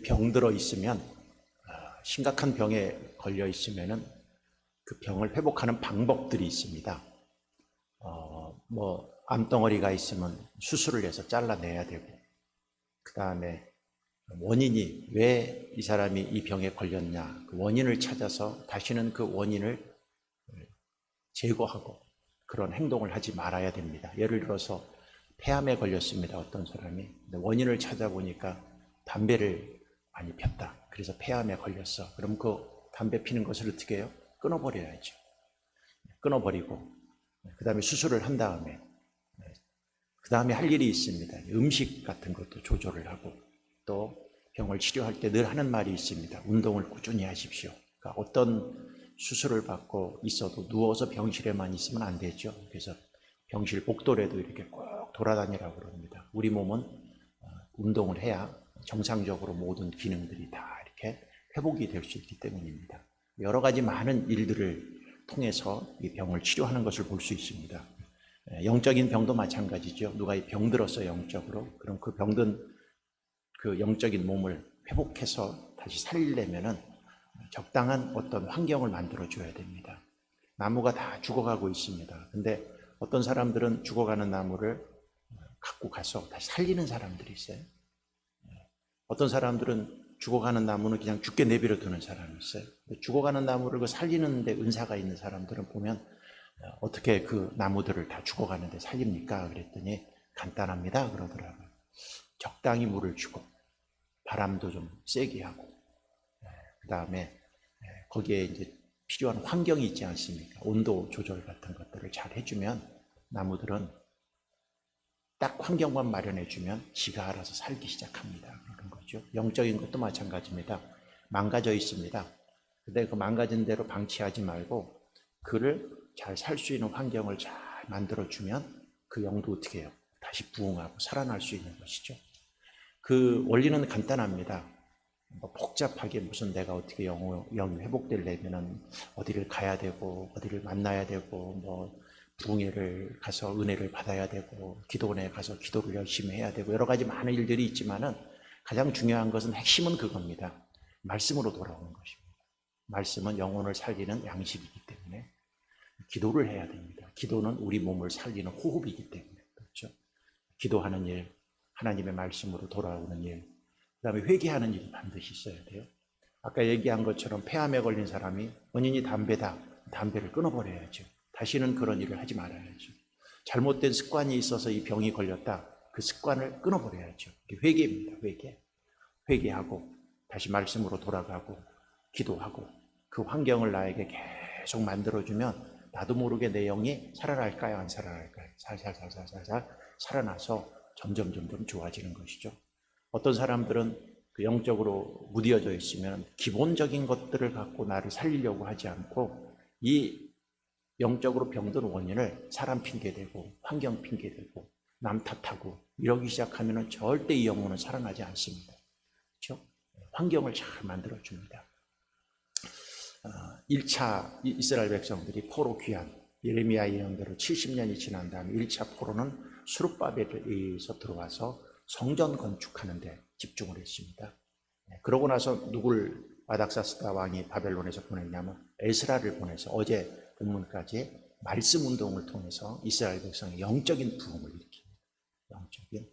병들어 있으면, 심각한 병에 걸려 있으면은 그 병을 회복하는 방법들이 있습니다. 암덩어리가 있으면 수술을 해서 잘라내야 되고, 그 다음에 원인이 왜 이 사람이 이 병에 걸렸냐, 그 원인을 찾아서 다시는 그 원인을 제거하고 그런 행동을 하지 말아야 됩니다. 예를 들어서 폐암에 걸렸습니다. 어떤 사람이. 근데 원인을 찾아보니까 담배를 많이 폈다. 그래서 폐암에 걸렸어. 그럼 그 담배 피는 것을 어떻게 해요? 끊어버려야죠. 끊어버리고 그 다음에 수술을 한 다음에, 그 다음에 할 일이 있습니다. 음식 같은 것도 조절을 하고, 또 병을 치료할 때 늘 하는 말이 있습니다. 운동을 꾸준히 하십시오. 그러니까 어떤 수술을 받고 있어도 누워서 병실에만 있으면 안 되죠. 그래서 병실 복도에도 이렇게 꼭 돌아다니라고 그럽니다. 우리 몸은 운동을 해야 정상적으로 모든 기능들이 다 이렇게 회복이 될 수 있기 때문입니다. 여러 가지 많은 일들을 통해서 이 병을 치료하는 것을 볼 수 있습니다. 영적인 병도 마찬가지죠. 누가 병들었어요, 영적으로. 그럼 그 병든 그 영적인 몸을 회복해서 다시 살리려면은 적당한 어떤 환경을 만들어줘야 됩니다. 나무가 다 죽어가고 있습니다. 근데 어떤 사람들은 죽어가는 나무를 갖고 가서 다시 살리는 사람들이 있어요. 어떤 사람들은 죽어가는 나무는 그냥 죽게 내버려 두는 사람이 있어요. 죽어가는 나무를 그 살리는 데 은사가 있는 사람들은 보면 어떻게 그 나무들을 다 죽어가는데 살립니까? 그랬더니 간단합니다 그러더라고요. 적당히 물을 주고 바람도 좀 세게 하고, 그 다음에 거기에 이제 필요한 환경이 있지 않습니까? 온도 조절 같은 것들을 잘 해주면 나무들은 딱 환경만 마련해주면 지가 알아서 살기 시작합니다. 그런 거죠. 영적인 것도 마찬가지입니다. 망가져 있습니다. 근데 그 망가진 대로 방치하지 말고 그를 잘 살 수 있는 환경을 잘 만들어주면 그 영도 어떻게 해요? 다시 부흥하고 살아날 수 있는 것이죠. 그 원리는 간단합니다. 복잡하게 무슨 내가 어떻게 영이 회복되려면은 어디를 가야 되고 어디를 만나야 되고 부흥회를 가서 은혜를 받아야 되고 기도원에 가서 기도를 열심히 해야 되고 여러 가지 많은 일들이 있지만은 가장 중요한 것은 핵심은 그겁니다. 말씀으로 돌아오는 것입니다. 말씀은 영혼을 살리는 양식이기 때문에 기도를 해야 됩니다. 기도는 우리 몸을 살리는 호흡이기 때문에 그렇죠. 기도하는 일, 하나님의 말씀으로 돌아오는 일, 그 다음에 회개하는 일이 반드시 있어야 돼요. 아까 얘기한 것처럼 폐암에 걸린 사람이 원인이 담배다. 담배를 끊어버려야죠. 다시는 그런 일을 하지 말아야죠. 잘못된 습관이 있어서 이 병이 걸렸다. 그 습관을 끊어버려야죠. 회개입니다. 회개하고 다시 말씀으로 돌아가고 기도하고 그 환경을 나에게 계속 만들어주면 나도 모르게 내 영이 살아날까요? 안 살아날까요? 살살 살아나서 점점 좋아지는 것이죠. 어떤 사람들은 그 영적으로 무뎌져 있으면 기본적인 것들을 갖고 나를 살리려고 하지 않고 이 영적으로 병든 원인을 사람 핑계대고 환경 핑계대고 남 탓하고 이러기 시작하면 절대 이 영혼은 살아나지 않습니다. 그렇죠? 환경을 잘 만들어줍니다. 1차 이스라엘 백성들이 포로 귀환, 예레미야 예언대로 70년이 지난 다음에 1차 포로는 수룹바벨에서 들어와서 성전 건축하는 데 집중을 했습니다. 그러고 나서 누굴 아닥사스다 왕이 바벨론에서 보냈냐면 에스라를 보내서 어제 본문까지 말씀 운동을 통해서 이스라엘 백성의 영적인 부흥을 일으킵니다. 영적인.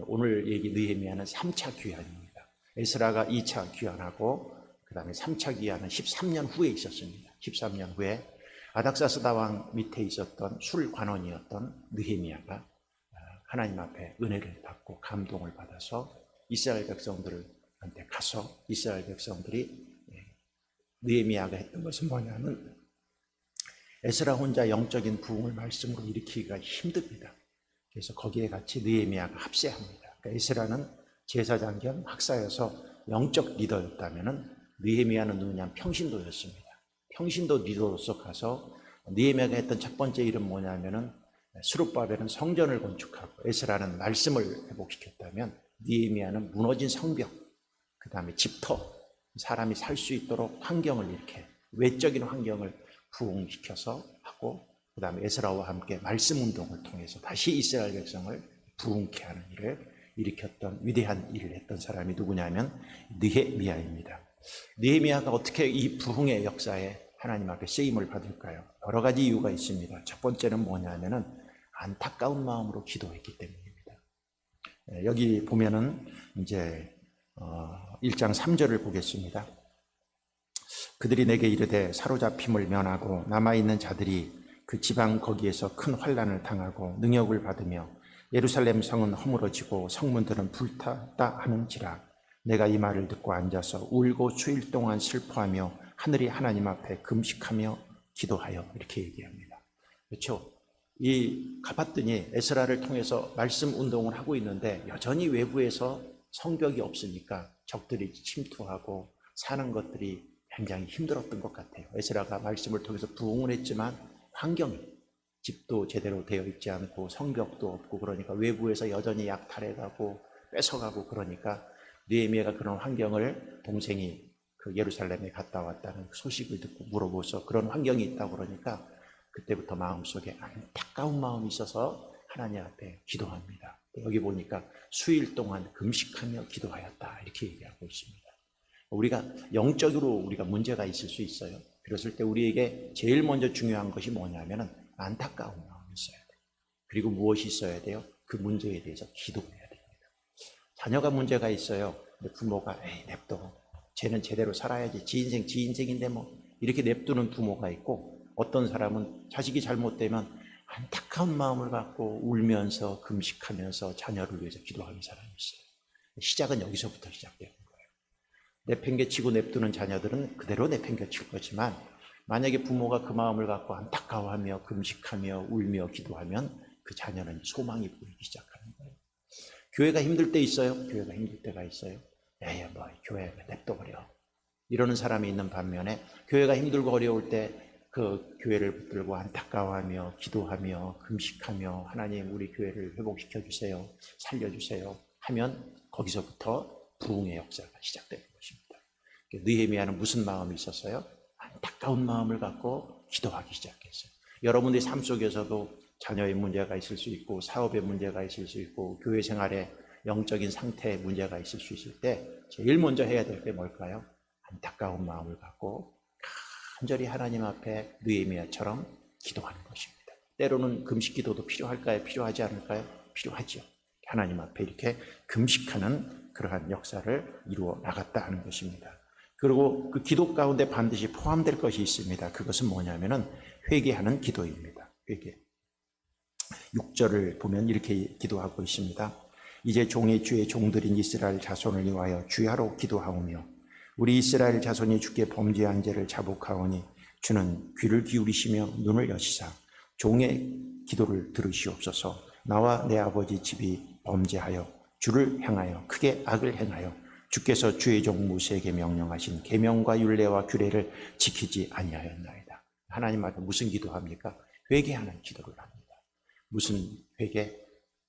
오늘 얘기 느헤미야는 3차 귀환입니다. 에스라가 2차 귀환하고 그 다음에 3차 귀환은 13년 후에 있었습니다. 13년 후에 아닥사스다 왕 밑에 있었던 술관원이었던 느헤미야가 하나님 앞에 은혜를 받고 감동을 받아서 이스라엘 백성들한테 가서 이스라엘 백성들이 느헤미야가 했던 것은 뭐냐면 에스라 혼자 영적인 부흥을 말씀으로 일으키기가 힘듭니다. 그래서 거기에 같이 느헤미야가 합세합니다. 그러니까 에스라는 제사장 겸 학사여서 영적 리더였다면 느헤미야는 누구냐면 평신도였습니다. 평신도 리더로서 가서 느헤미야가 했던 첫 번째 일은 뭐냐면은 스룹바벨은 성전을 건축하고 에스라는 말씀을 회복시켰다면 느헤미야는 무너진 성벽, 그 다음에 집터, 사람이 살 수 있도록 환경을 이렇게 외적인 환경을 부흥시켜서 하고 그 다음에 에스라와 함께 말씀 운동을 통해서 다시 이스라엘 백성을 부흥케 하는 일을 일으켰던 위대한 일을 했던 사람이 누구냐면 느헤미야입니다. 느헤미야가 어떻게 이 부흥의 역사에 하나님 앞에 쓰임을 받을까요? 여러 가지 이유가 있습니다. 첫 번째는 뭐냐면은 안타까운 마음으로 기도했기 때문입니다. 여기 보면은 이제 1장 3절을 보겠습니다. 그들이 내게 이르되 사로잡힘을 면하고 남아있는 자들이 그 지방 거기에서 큰 환난을 당하고 능욕을 받으며 예루살렘 성은 허물어지고 성문들은 불탔다 하는지라. 내가 이 말을 듣고 앉아서 울고 수일 동안 슬퍼하며 하늘이 하나님 앞에 금식하며 기도하여, 이렇게 얘기합니다. 그렇죠? 이 가봤더니 에스라를 통해서 말씀 운동을 하고 있는데 여전히 외부에서 성벽이 없으니까 적들이 침투하고 사는 것들이 굉장히 힘들었던 것 같아요. 에스라가 말씀을 통해서 부흥을 했지만 환경이, 집도 제대로 되어 있지 않고 성벽도 없고, 그러니까 외부에서 여전히 약탈해가고 뺏어가고, 그러니까 느헤미야가 그런 환경을 동생이 그 예루살렘에 갔다 왔다는 소식을 듣고 물어보서 그런 환경이 있다고 그러니까 그때부터 마음속에 안타까운 마음이 있어서 하나님 앞에 기도합니다. 여기 보니까 수일 동안 금식하며 기도하였다, 이렇게 얘기하고 있습니다. 우리가 영적으로 우리가 문제가 있을 수 있어요. 그랬을 때 우리에게 제일 먼저 중요한 것이 뭐냐면은 안타까운 마음이 있어야 돼요. 그리고 무엇이 있어야 돼요? 그 문제에 대해서 기도해야 됩니다. 자녀가 문제가 있어요. 근데 부모가 에이 냅둬, 쟤는 제대로 살아야지, 지 인생인데 뭐, 이렇게 냅두는 부모가 있고, 어떤 사람은 자식이 잘못되면 안타까운 마음을 갖고 울면서 금식하면서 자녀를 위해서 기도하는 사람이 있어요. 시작은 여기서부터 시작되는 거예요. 내팽개치고 냅두는 자녀들은 그대로 내팽개칠 거지만, 만약에 부모가 그 마음을 갖고 안타까워하며 금식하며 울며 기도하면 그 자녀는 소망이 보이기 시작하는 거예요. 교회가 힘들 때 있어요. 교회가 힘들 때가 있어요. 에이 뭐 교회가 냅둬버려, 이러는 사람이 있는 반면에, 교회가 힘들고 어려울 때 그 교회를 붙들고 안타까워하며 기도하며 금식하며 하나님 우리 교회를 회복시켜 주세요, 살려주세요 하면 거기서부터 부흥의 역사가 시작되는 것입니다. 느헤미야는 무슨 마음이 있었어요? 안타까운 마음을 갖고 기도하기 시작했어요. 여러분의 삶 속에서도 자녀의 문제가 있을 수 있고, 사업의 문제가 있을 수 있고, 교회 생활에 영적인 상태에 문제가 있을 수 있을 때 제일 먼저 해야 될 게 뭘까요? 안타까운 마음을 갖고 간절히 하나님 앞에 느헤미야처럼 기도하는 것입니다. 때로는 금식 기도도 필요할까요? 필요하지 않을까요? 필요하죠. 하나님 앞에 이렇게 금식하는 그러한 역사를 이루어 나갔다 하는 것입니다. 그리고 그 기도 가운데 반드시 포함될 것이 있습니다. 그것은 뭐냐면은 회개하는 기도입니다. 회개. 6절을 보면 이렇게 기도하고 있습니다. 이제 종의 주의 종들인 이스라엘 자손을 위하여 주야로 기도하오며 우리 이스라엘 자손이 주께 범죄한 죄를 자복하오니 주는 귀를 기울이시며 눈을 여시사 종의 기도를 들으시옵소서. 나와 내 아버지 집이 범죄하여 주를 향하여 크게 악을 행하여 주께서 주의 종 모세에게 명령하신 계명과 율례와 규례를 지키지 아니하였나이다. 하나님 앞에 무슨 기도합니까? 회개하는 기도를 합니다. 무슨 회개?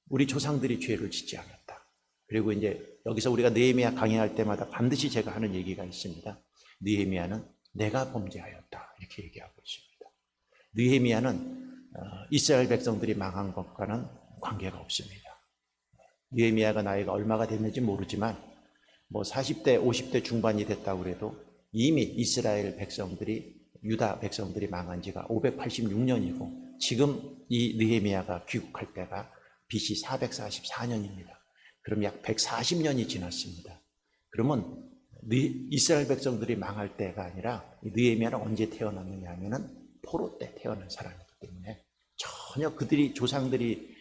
우리 조상들이 죄를 짓지 않았다. 그리고 이제 여기서 우리가 느헤미야 강의할 때마다 반드시 제가 하는 얘기가 있습니다. 느헤미야는 내가 범죄하였다, 이렇게 얘기하고 있습니다. 느헤미야는 이스라엘 백성들이 망한 것과는 관계가 없습니다. 느헤미야가 나이가 얼마가 됐는지 모르지만 뭐 40대 50대 중반이 됐다고 그래도 이미 이스라엘 백성들이, 유다 백성들이 망한 지가 586년이고 지금 이 느헤미야가 귀국할 때가 BC 444년입니다. 그럼 약 140년이 지났습니다. 그러면 이스라엘 백성들이 망할 때가 아니라 느헤미야는 언제 태어났느냐 하면은 포로 때 태어난 사람이기 때문에 전혀 그들이 조상들이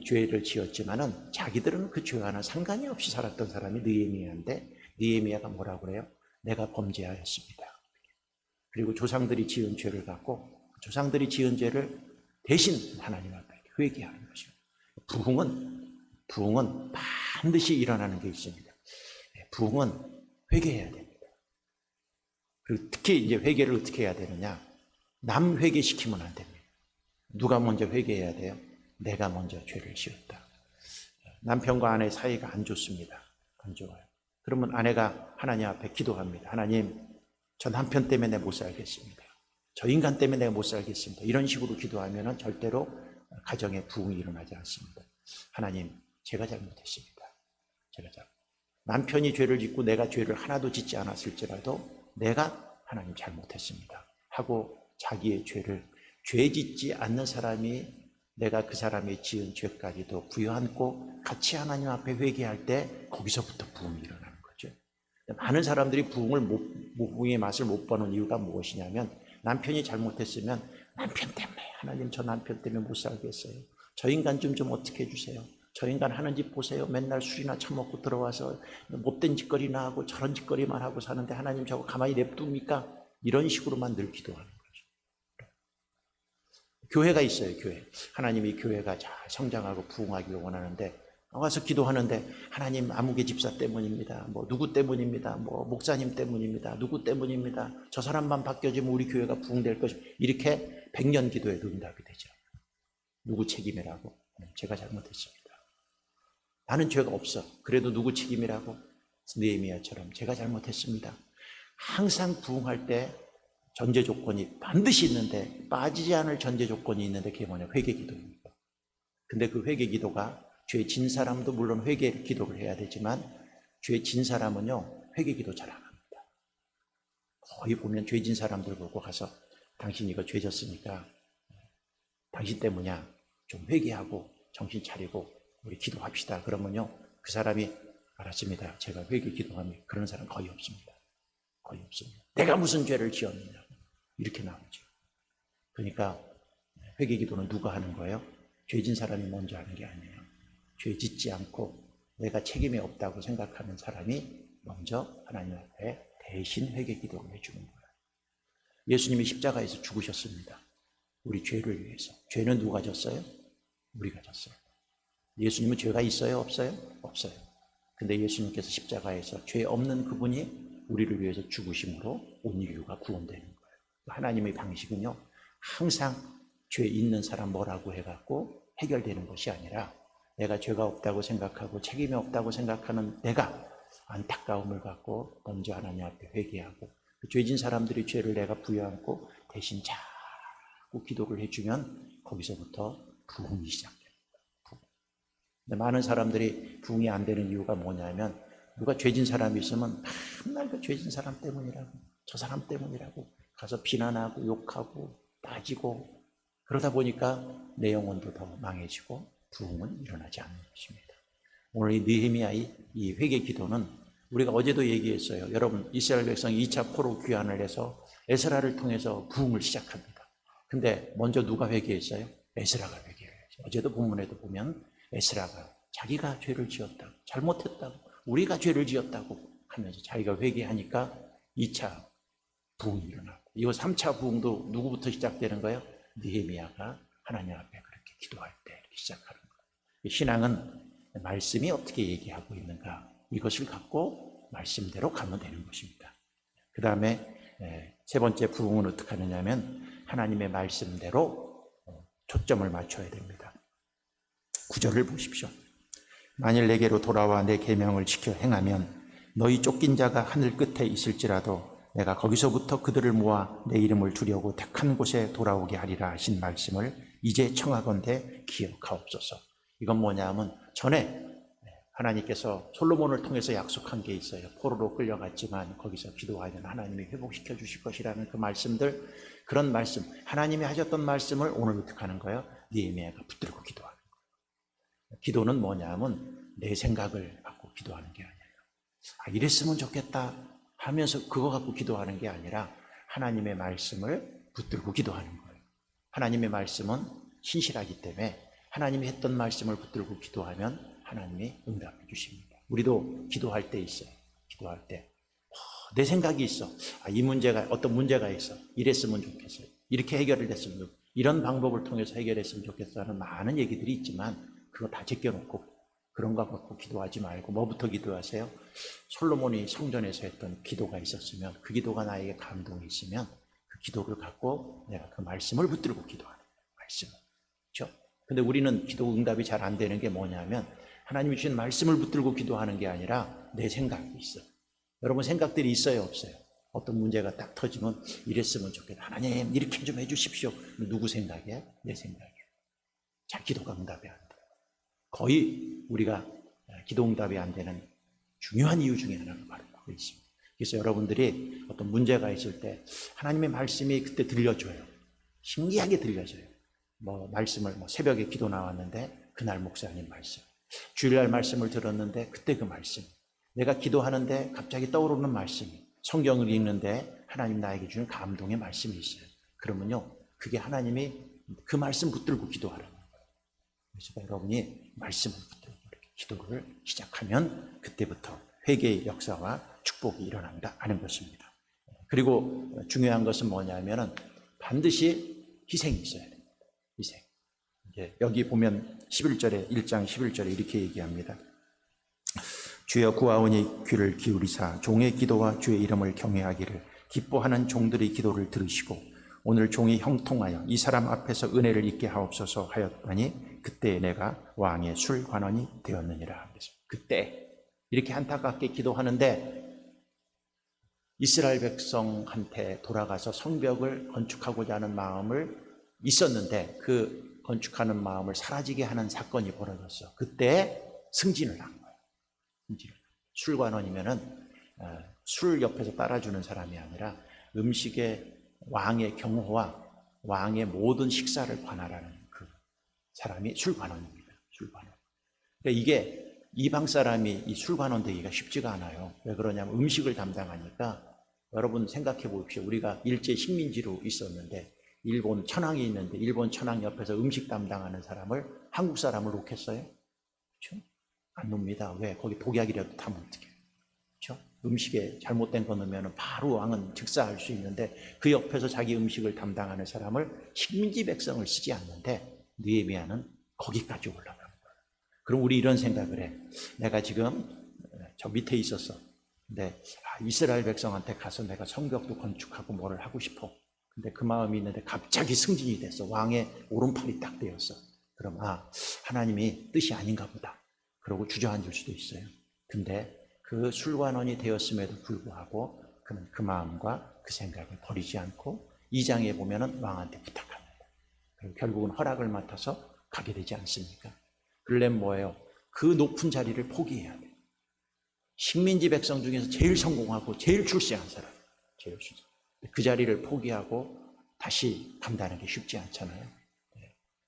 죄를 지었지만은 자기들은 그 죄와는 상관이 없이 살았던 사람이 느헤미야인데, 느헤미야가 뭐라고 그래요? 내가 범죄하였습니다. 그리고 조상들이 지은 죄를 갖고 조상들이 지은 죄를 대신 하나님 앞에 회개하는 것입니다. 부흥은 반드시 일어나는 게 있습니다. 부흥은 회개해야 됩니다. 그리고 특히 이제 회개를 어떻게 해야 되느냐? 남 회개시키면 안 됩니다. 누가 먼저 회개해야 돼요? 내가 먼저 죄를 지었다. 남편과 아내 사이가 안 좋습니다. 안 좋아요. 그러면 아내가 하나님 앞에 기도합니다. 하나님, 저 남편 때문에 내가 못 살겠습니다. 저 인간 때문에 내가 못 살겠습니다. 이런 식으로 기도하면 절대로 가정에 부흥이 일어나지 않습니다. 하나님, 제가 잘못했습니다. 제가 남편이 죄를 짓고 내가 죄를 하나도 짓지 않았을지라도 내가 하나님 잘못했습니다 하고 자기의 죄를, 죄 짓지 않는 사람이 내가 그 사람이 지은 죄까지도 부여안고 같이 하나님 앞에 회개할 때 거기서부터 부흥이 일어나는 거죠. 많은 사람들이 부흥의 맛을 못 보는 이유가 무엇이냐면, 남편이 잘못했으면 남편 때문에, 하나님 저 남편 때문에 못 살겠어요, 저 인간 좀 어떻게 해주세요, 저 인간 하는 짓 보세요, 맨날 술이나 처먹고 들어와서 못된 짓거리나 하고 저런 짓거리만 하고 사는데 하나님 저거 가만히 냅둡니까? 이런 식으로만 늘 기도하는 거죠. 교회가 있어요. 교회. 하나님이 교회가 잘 성장하고 부흥하기를 원하는데 와서 기도하는데 하나님 아무개 집사 때문입니다, 뭐 누구 때문입니다, 뭐 목사님 때문입니다, 누구 때문입니다, 저 사람만 바뀌어지면 우리 교회가 부흥될 것입니다, 이렇게 100년 기도에도 응답이 되죠. 누구 책임이라고? 제가 잘못했습니다. 나는 죄가 없어. 그래도 누구 책임이라고? 느헤미야처럼 제가 잘못했습니다. 항상 부흥할 때 전제 조건이 반드시 있는데, 빠지지 않을 전제 조건이 있는데, 그게 뭐냐? 회개 기도입니다. 근데 그 회개 기도가, 죄 진 사람도 물론 회개 기도를 해야 되지만 죄 진 사람은요 회개 기도 잘 안 합니다. 거의 보면 죄 진 사람들 보고 가서 당신 이거 죄 졌으니까 당신 때문이야, 좀 회개하고 정신 차리고 우리 기도합시다. 그러면요 그 사람이 알았습니다, 제가 회개 기도합니다. 그런 사람 거의 없습니다. 거의 없습니다. 내가 무슨 죄를 지었느냐 이렇게 나오죠. 그러니까 회개 기도는 누가 하는 거예요? 죄진 사람이 먼저 하는 게 아니에요. 죄 짓지 않고 내가 책임이 없다고 생각하는 사람이 먼저 하나님 앞에 대신 회개 기도를 해주는 거예요. 예수님이 십자가에서 죽으셨습니다. 우리 죄를 위해서. 죄는 누가 졌어요? 우리가 졌어요. 예수님은 죄가 있어요? 없어요? 없어요. 근데 예수님께서 십자가에서 죄 없는 그분이 우리를 위해서 죽으심으로 온 인류가 구원되는 거예요. 하나님의 방식은요 항상 죄 있는 사람 뭐라고 해갖고 해결되는 것이 아니라, 내가 죄가 없다고 생각하고 책임이 없다고 생각하는 내가 안타까움을 갖고 먼저 하나님 앞에 회개하고, 그 죄진 사람들이 죄를 내가 부여안고 대신 자꾸 기도를 해주면 거기서부터 부흥이 시작됩니다. 근데 많은 사람들이 부흥이 안 되는 이유가 뭐냐면, 누가 죄진 사람이 있으면 맨날 그 죄진 사람 때문이라고, 저 사람 때문이라고 가서 비난하고 욕하고 따지고, 그러다 보니까 내 영혼도 더 망해지고 부흥은 일어나지 않는 것입니다. 오늘 이 느헤미야의 이 회개 기도는 우리가 어제도 얘기했어요. 여러분, 이스라엘 백성이 2차 포로 귀환을 해서 에스라를 통해서 부흥을 시작합니다. 근데 먼저 누가 회개했어요? 에스라가 회개했어요. 어제도 본문에도 보면 에스라가 자기가 죄를 지었다고, 잘못했다고, 우리가 죄를 지었다고 하면서 자기가 회개하니까 2차 부흥이 일어나고, 이거 3차 부흥도 누구부터 시작되는 거예요? 느헤미야가 하나님 앞에 그렇게 기도할 때 이렇게 시작하는 거예요. 신앙은 말씀이 어떻게 얘기하고 있는가, 이것을 갖고 말씀대로 가면 되는 것입니다. 그 다음에 세 번째 부흥은 어떻게 하느냐면, 하나님의 말씀대로 초점을 맞춰야 됩니다. 9절을 보십시오. 만일 내게로 돌아와 내 계명을 지켜 행하면 너희 쫓긴 자가 하늘 끝에 있을지라도 내가 거기서부터 그들을 모아 내 이름을 두려고 택한 곳에 돌아오게 하리라 하신 말씀을 이제 청하건대 기억하옵소서. 이건 뭐냐 하면, 전에 하나님께서 솔로몬을 통해서 약속한 게 있어요. 포로로 끌려갔지만 거기서 기도하면 하나님이 회복시켜 주실 것이라는 그 말씀들, 그런 말씀, 하나님이 하셨던 말씀을 오늘 어떻게 하는 거예요? 느헤미야가 붙들고 기도하는 거예요. 기도는 뭐냐 하면 내 생각을 갖고 기도하는 게 아니에요. 이랬으면 좋겠다 하면서 그거 갖고 기도하는 게 아니라 하나님의 말씀을 붙들고 기도하는 거예요. 하나님의 말씀은 신실하기 때문에 하나님이 했던 말씀을 붙들고 기도하면 하나님이 응답해 주십니다. 우리도 기도할 때 있어요. 기도할 때 내 생각이 있어. 이 문제가, 어떤 문제가 있어. 이랬으면 좋겠어요. 이렇게 해결을 했으면 좋겠어요. 이런 방법을 통해서 해결했으면 좋겠어 하는 많은 얘기들이 있지만 그거 다 제껴놓고 그런 거 갖고 기도하지 말고 뭐부터 기도하세요? 솔로몬이 성전에서 했던 기도가 있었으면, 그 기도가 나에게 감동이 있으면 그 기도를 갖고 내가 그 말씀을 붙들고 기도하는 거예요. 말씀을. 그렇죠? 근데 우리는 기도 응답이 잘 안 되는 게 뭐냐면, 하나님이 주신 말씀을 붙들고 기도하는 게 아니라 내 생각이 있어. 여러분 생각들이 있어요, 없어요? 어떤 문제가 딱 터지면 이랬으면 좋겠다, 하나님 이렇게 좀 해주십시오. 누구 생각이에요? 내 생각이에요. 자, 기도가 응답이 안 돼요. 거의 우리가 기도응답이 안 되는 중요한 이유 중에 하나가 바로 그거 있습니다. 그래서 여러분들이 어떤 문제가 있을 때 하나님의 말씀이 그때 들려줘요. 신기하게 들려줘요. 말씀을 새벽에 기도 나왔는데 그날 목사님 말씀, 주일날 말씀을 들었는데 그때 그 말씀, 내가 기도하는데 갑자기 떠오르는 말씀이, 성경을 읽는데 하나님 나에게 주는 감동의 말씀이 있어요. 그러면요, 그게 하나님이 그 말씀 붙들고 기도하라는 거예요. 그래서 여러분이 말씀을 붙들고 이렇게 기도를 시작하면 그때부터 회개의 역사와 축복이 일어난다 하는 것입니다. 그리고 중요한 것은 뭐냐면은 반드시 희생이 있어야 됩니다. 희생. 이제 여기 보면 11절에 1장 11절에 이렇게 얘기합니다. 주여 구하오니 귀를 기울이사 종의 기도와 주의 이름을 경외하기를 기뻐하는 종들의 기도를 들으시고 오늘 종이 형통하여 이 사람 앞에서 은혜를 잊게 하옵소서 하였더니 그때 내가 왕의 술관원이 되었느니라. 그때 이렇게 안타깝게 기도하는데 이스라엘 백성한테 돌아가서 성벽을 건축하고자 하는 마음을 있었는데 그 건축하는 마음을 사라지게 하는 사건이 벌어졌어. 그때 승진을 한 거예요. 술관원이면은 술 옆에서 따라주는 사람이 아니라 음식의 왕의 경호와 왕의 모든 식사를 관할하는 그 사람이 술관원입니다. 술관원. 그러니까 이게 이방 사람이 이 술관원 되기가 쉽지가 않아요. 왜 그러냐면 음식을 담당하니까. 여러분 생각해 보십시오. 우리가 일제 식민지로 있었는데 일본 천황이 있는데 일본 천황 옆에서 음식 담당하는 사람을 한국 사람을 놓겠어요? 그렇죠? 안 놉니다. 왜? 거기 독약이라도 타면 어떡해요? 그렇죠? 음식에 잘못된 거 넣으면 바로 왕은 즉사할 수 있는데 그 옆에서 자기 음식을 담당하는 사람을 식민지 백성을 쓰지 않는데 느헤미야는 거기까지 올라간 거예요. 그럼 우리 이런 생각을 해. 내가 지금 저 밑에 있었어. 근데 이스라엘 백성한테 가서 내가 성벽도 건축하고 뭐를 하고 싶어. 근데 그 마음이 있는데 갑자기 승진이 됐어. 왕의 오른팔이 딱 되었어. 그럼 하나님이 뜻이 아닌가 보다. 그러고 주저앉을 수도 있어요. 근데 그 술관원이 되었음에도 불구하고 그는 그 마음과 그 생각을 버리지 않고 2장에 보면은 왕한테 부탁합니다. 그리고 결국은 허락을 맡아서 가게 되지 않습니까? 그러려면 뭐예요? 그 높은 자리를 포기해야 돼요. 식민지 백성 중에서 제일 성공하고 제일 출세한 사람, 제일 출세. 그 자리를 포기하고 다시 간다는 게 쉽지 않잖아요.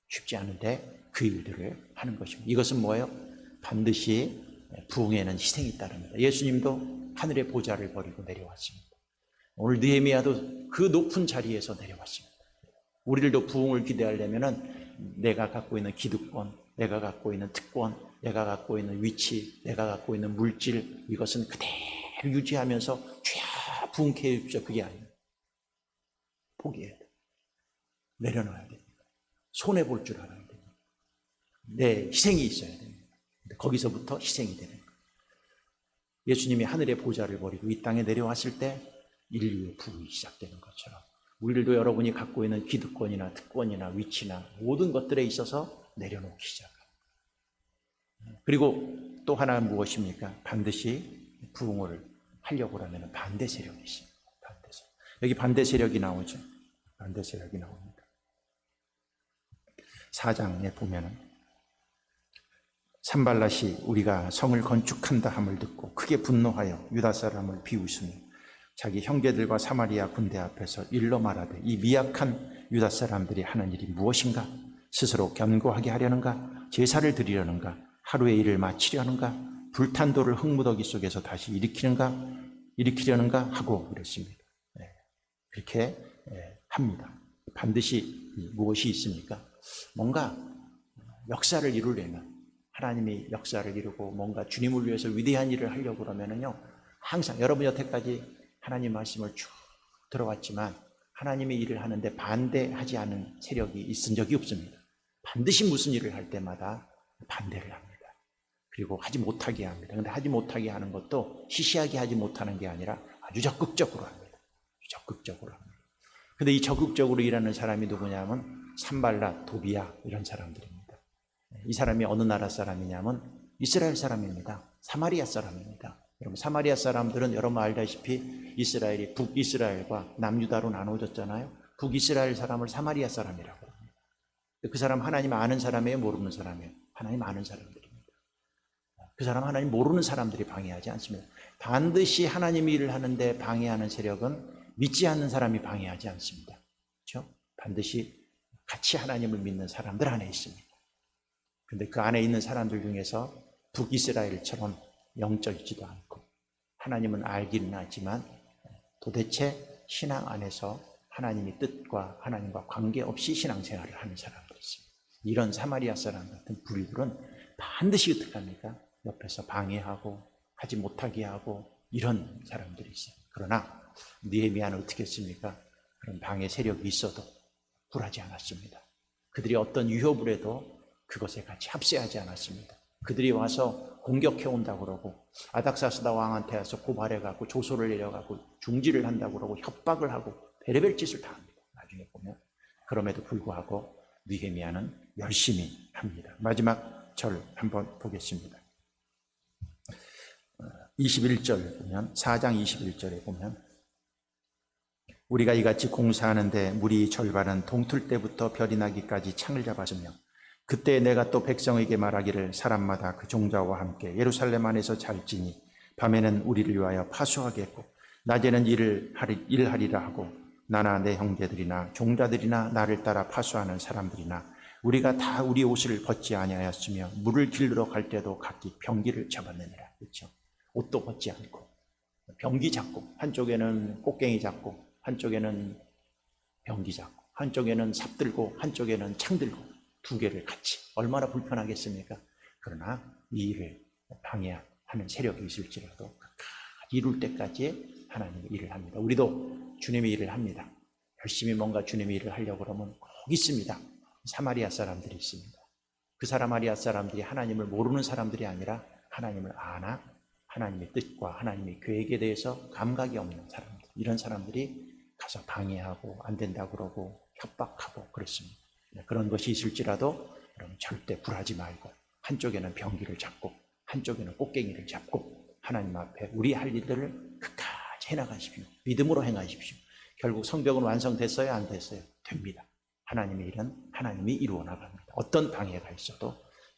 쉽지 않은데 그 일들을 하는 것입니다. 이것은 뭐예요? 반드시 부흥에는 희생이 따릅니다. 예수님도 하늘의 보좌를 버리고 내려왔습니다. 오늘 느헤미야도 그 높은 자리에서 내려왔습니다. 우리들도 부흥을 기대하려면 내가 갖고 있는 기득권, 내가 갖고 있는 특권, 내가 갖고 있는 위치, 내가 갖고 있는 물질, 이것은 그대로 유지하면서 주야 부흥케 해주십시오. 그게 아닙니다. 포기해야 돼요. 내려놔야 됩니다. 손해볼 줄 알아야 됩니다. 내 희생이 있어야 됩니다. 거기서부터 희생이 되는 거예요. 예수님이 하늘의 보좌를 버리고 이 땅에 내려왔을 때 인류의 부흥이 시작되는 것처럼 우리들도 여러분이 갖고 있는 기득권이나 특권이나 위치나 모든 것들에 있어서 내려놓기 시작합니다. 그리고 또 하나는 무엇입니까? 반드시 부흥을 하려고 하면 반대 세력이 있습니다. 반대 세력. 여기 반대 세력이 나오죠. 반대 세력이 나옵니다. 4장에 보면은 산발랏이 우리가 성을 건축한다 함을 듣고 크게 분노하여 유다 사람을 비웃으며 자기 형제들과 사마리아 군대 앞에서 일러 말하되 이 미약한 유다 사람들이 하는 일이 무엇인가? 스스로 견고하게 하려는가? 제사를 드리려는가? 하루의 일을 마치려는가? 불탄 돌을 흙무더기 속에서 다시 일으키려는가 하고 이랬습니다. 그렇게 합니다. 반드시 무엇이 있습니까? 뭔가 역사를 이루려면 하나님이 역사를 이루고 뭔가 주님을 위해서 위대한 일을 하려고 그러면은요, 항상 여러분 여태까지 하나님 말씀을 쭉 들어왔지만 하나님의 일을 하는데 반대하지 않은 세력이 있은 적이 없습니다. 반드시 무슨 일을 할 때마다 반대를 합니다. 그리고 하지 못하게 합니다. 그런데 하지 못하게 하는 것도 시시하게 하지 못하는 게 아니라 아주 적극적으로 합니다. 적극적으로 합니다. 근데 이 적극적으로 일하는 사람이 누구냐면 산발랏, 도비야 이런 사람들입니다. 이 사람이 어느 나라 사람이냐면 이스라엘 사람입니다. 사마리아 사람입니다. 여러분 사마리아 사람들은 여러분 알다시피 이스라엘이 북이스라엘과 남유다로 나눠졌잖아요. 북이스라엘 사람을 사마리아 사람이라고 합니다. 그 사람 하나님 아는 사람이에요? 모르는 사람이에요? 하나님 아는 사람들입니다. 그 사람 하나님 모르는 사람들이 방해하지 않습니다. 반드시 하나님의 일을 하는데 방해하는 세력은 믿지 않는 사람이 방해하지 않습니다. 그렇죠? 반드시 같이 하나님을 믿는 사람들 안에 있습니다. 근데 그 안에 있는 사람들 중에서 북이스라엘처럼 영적이지도 않고 하나님은 알기는 하지만 도대체 신앙 안에서 하나님의 뜻과 하나님과 관계없이 신앙생활을 하는 사람들이 있습니다. 이런 사마리아 사람 같은 불의들은 반드시 어떻게 합니까? 옆에서 방해하고 하지 못하게 하고 이런 사람들이 있어요. 그러나 느헤미야는 어떻게 했습니까? 그런 방해 세력이 있어도 굴하지 않았습니다. 그들이 어떤 위협을 해도 그것에 같이 합세하지 않았습니다. 그들이 와서 공격해 온다고 그러고 아닥사스다 왕한테 와서 고발해갖고 조소를 내려가고 중지를 한다고 그러고 협박을 하고 베레벨 짓을 다 합니다. 나중에 보면. 그럼에도 불구하고 느헤미야는 열심히 합니다. 마지막 절 한번 보겠습니다. 21절 보면 4장 21절에 보면 우리가 이같이 공사하는데 무리 절반은 동틀 때부터 별이 나기까지 창을 잡았으며 그때 내가 또 백성에게 말하기를 사람마다 그 종자와 함께 예루살렘 안에서 잘지니 밤에는 우리를 위하여 파수하겠고 낮에는 일하리라 하고 나나 내 형제들이나 종자들이나 나를 따라 파수하는 사람들이나 우리가 다 우리 옷을 벗지 아니하였으며 물을 길러 갈 때도 각기 병기를 잡았느니라. 그렇죠? 옷도 벗지 않고 병기 잡고 한쪽에는 꽃갱이 잡고 한쪽에는 병기 잡고 한쪽에는 삽 들고 한쪽에는 창 들고 두 개를 같이 얼마나 불편하겠습니까? 그러나 이 일을 방해하는 세력이 있을지라도 이룰 때까지 하나님의 일을 합니다. 우리도 주님의 일을 합니다. 열심히 뭔가 주님의 일을 하려고 그러면 꼭 있습니다. 사마리아 사람들이 있습니다. 그 사마리아 사람들이 하나님을 모르는 사람들이 아니라 하나님을 아나 하나님의 뜻과 하나님의 계획에 대해서 감각이 없는 사람들, 이런 사람들이 가서 방해하고 안 된다고 그러고 협박하고 그렇습니다. 그런 것이 있을지라도 여러분 절대 굴하지 말고 한쪽에는 병기를 잡고 한쪽에는 꽃갱이를 잡고 하나님 앞에 우리 할 일들을 끝까지 해나가십시오. 믿음으로 행하십시오. 결국 성벽은 완성됐어요? 안 됐어요? 됩니다. 하나님의 일은 하나님이 이루어 나갑니다. 어떤 방해가 있어도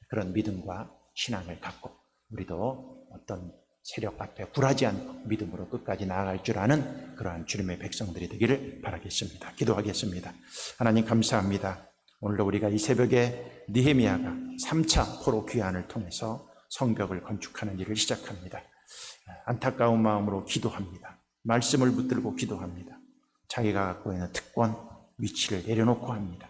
그런 믿음과 신앙을 갖고 우리도 어떤 세력 앞에 굴하지 않고 믿음으로 끝까지 나아갈 줄 아는 그러한 주님의 백성들이 되기를 바라겠습니다. 기도하겠습니다. 하나님 감사합니다. 오늘도 우리가 이 새벽에 느헤미야가 3차 포로 귀환을 통해서 성벽을 건축하는 일을 시작합니다. 안타까운 마음으로 기도합니다. 말씀을 붙들고 기도합니다. 자기가 갖고 있는 특권, 위치를 내려놓고 합니다.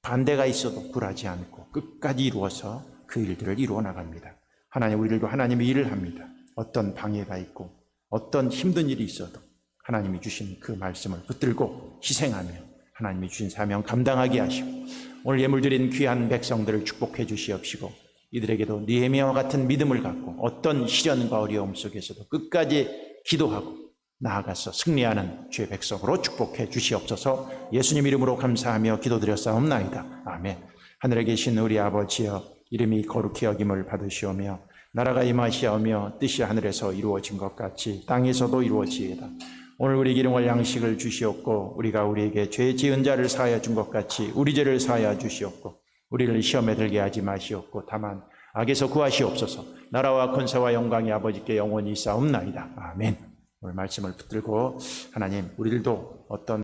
반대가 있어도 굴하지 않고 끝까지 이루어서 그 일들을 이루어 나갑니다. 하나님, 우리들도 하나님의 일을 합니다. 어떤 방해가 있고 어떤 힘든 일이 있어도 하나님이 주신 그 말씀을 붙들고 희생하며 하나님이 주신 사명 감당하게 하시고 오늘 예물 드린 귀한 백성들을 축복해 주시옵시고 이들에게도 느헤미야와 같은 믿음을 갖고 어떤 시련과 어려움 속에서도 끝까지 기도하고 나아가서 승리하는 주의 백성으로 축복해 주시옵소서. 예수님 이름으로 감사하며 기도드렸사옵나이다. 아멘. 하늘에 계신 우리 아버지여, 이름이 거룩히 여김을 받으시오며 나라가 임하시오며 뜻이 하늘에서 이루어진 것 같이 땅에서도 이루어지이다. 오늘 우리에게 일용할 양식을 주시옵고 우리가 우리에게 죄 지은 자를 사하여 준 것 같이 우리 죄를 사하여 주시옵고 우리를 시험에 들게 하지 마시옵고 다만 악에서 구하시옵소서. 나라와 권세와 영광이 아버지께 영원히 있사옵나이다. 아멘. 오늘 말씀을 붙들고 하나님, 우리들도 어떤